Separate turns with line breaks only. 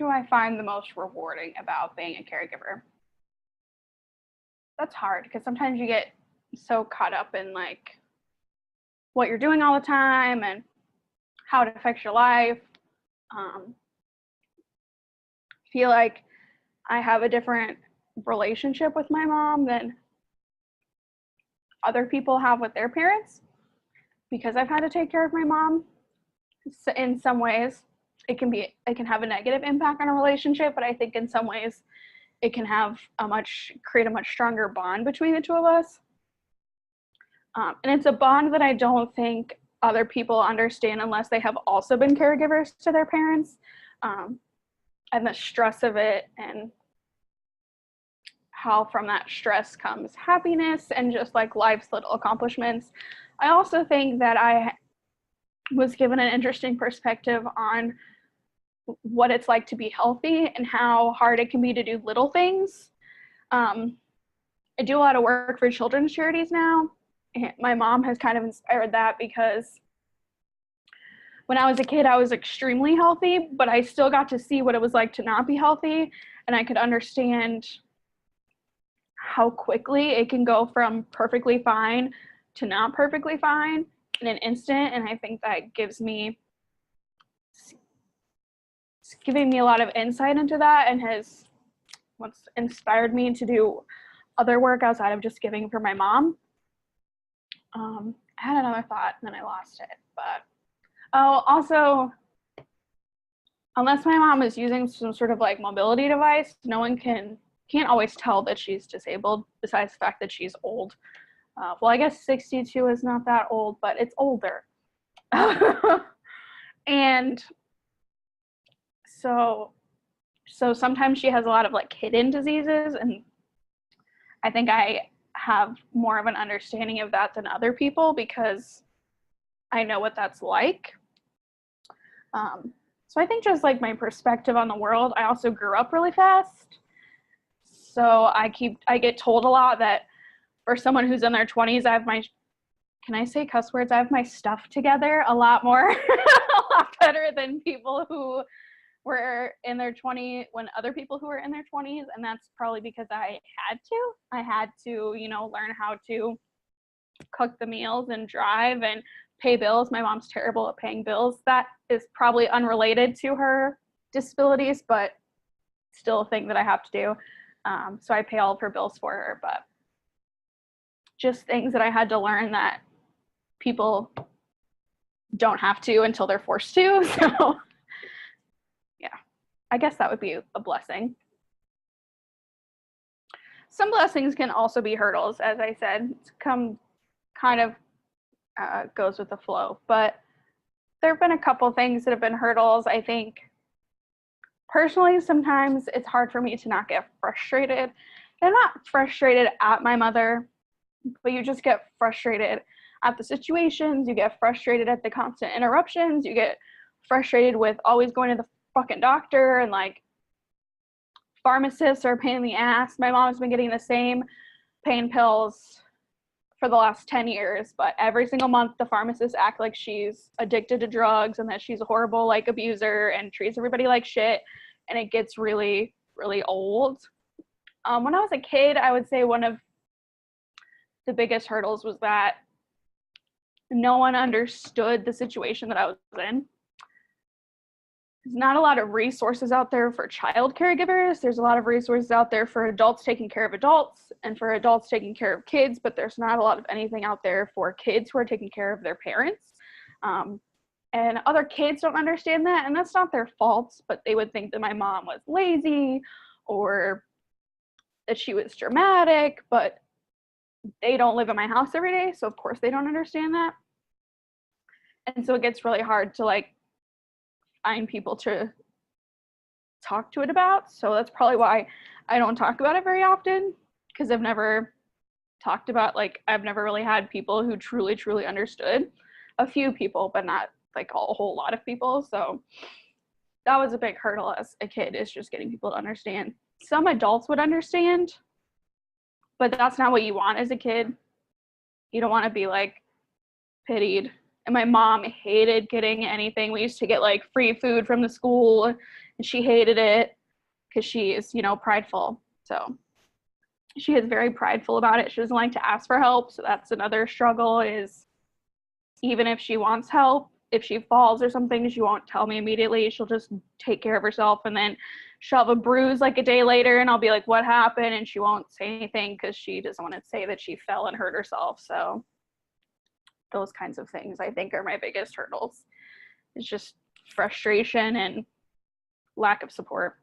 do I find the most rewarding about being a caregiver? That's hard because sometimes you get so caught up in like what you're doing all the time and how it affects your life. Feel like I have a different relationship with my mom than other people have with their parents because I've had to take care of my mom. So in some ways, it can have a negative impact on a relationship, but I think in some ways it can create a much stronger bond between the two of us. And it's a bond that I don't think other people understand unless they have also been caregivers to their parents. And the stress of it, and how from that stress comes happiness and just like life's little accomplishments. I also think that I was given an interesting perspective on what it's like to be healthy and how hard it can be to do little things. I do a lot of work for children's charities now. And my mom has kind of inspired that because when I was a kid, I was extremely healthy, but I still got to see what it was like to not be healthy. And I could understand how quickly it can go from perfectly fine to not perfectly fine in an instant. And I think that it's giving me a lot of insight into that and has what's inspired me to do other work outside of just giving for my mom. I had another thought and then I lost it, but also, unless my mom is using some sort of like mobility device, no one can't always tell that she's disabled, besides the fact that she's old. Well, I guess 62 is not that old, but it's older. And so sometimes she has a lot of like hidden diseases, and I think I have more of an understanding of that than other people because I know what that's like. So I think just like my perspective on the world, I also grew up really fast. So I get told a lot that for someone who's in their 20s, can I say cuss words? I have my stuff together a lot more, a lot better than people who were in their 20s, when other people who were in their 20s. And that's probably because I had to, learn how to cook the meals and drive and pay bills. My mom's terrible at paying bills. That is probably unrelated to her disabilities, but still a thing that I have to do. So I pay all of her bills for her, but just things that I had to learn that people don't have to until they're forced to. So yeah, I guess that would be a blessing. Some blessings can also be hurdles, as I said. It's kind of goes with the flow, but there have been a couple things that have been hurdles. I think personally, sometimes it's hard for me to not get frustrated. And I'm not frustrated at my mother, but you just get frustrated at the situations. You get frustrated at the constant interruptions. You get frustrated with always going to the fucking doctor, and like pharmacists are a pain in the ass. My mom's been getting the same pain pills for the last 10 years, but every single month the pharmacists act like she's addicted to drugs and that she's a horrible like abuser and treats everybody like shit, and it gets really, really old. When I was a kid, I would say one of the biggest hurdles was that no one understood the situation that I was in. There's not a lot of resources out there for child caregivers. There's a lot of resources out there for adults taking care of adults and for adults taking care of kids, but there's not a lot of anything out there for kids who are taking care of their parents. And other kids don't understand that, and that's not their fault, but they would think that my mom was lazy or that she was dramatic, but they don't live in my house every day, so of course they don't understand that. And so it gets really hard to like find people to talk to it about. So that's probably why I don't talk about it very often, because I've never talked about, like, I've never really had people who truly, truly understood. A few people, but not like a whole lot of people. So that was a big hurdle as a kid, is just getting people to understand. Some adults would understand, but that's not what you want as a kid. You don't want to be like pitied. And my mom hated getting anything. We used to get like free food from the school and she hated it because she is, prideful. So she is very prideful about it. She doesn't like to ask for help. So that's another struggle, is even if she wants help, if she falls or something, she won't tell me immediately. She'll just take care of herself, and then she'll have a bruise like a day later, and I'll be like, what happened? And she won't say anything because she doesn't want to say that she fell and hurt herself. So those kinds of things, I think, are my biggest hurdles. It's just frustration and lack of support.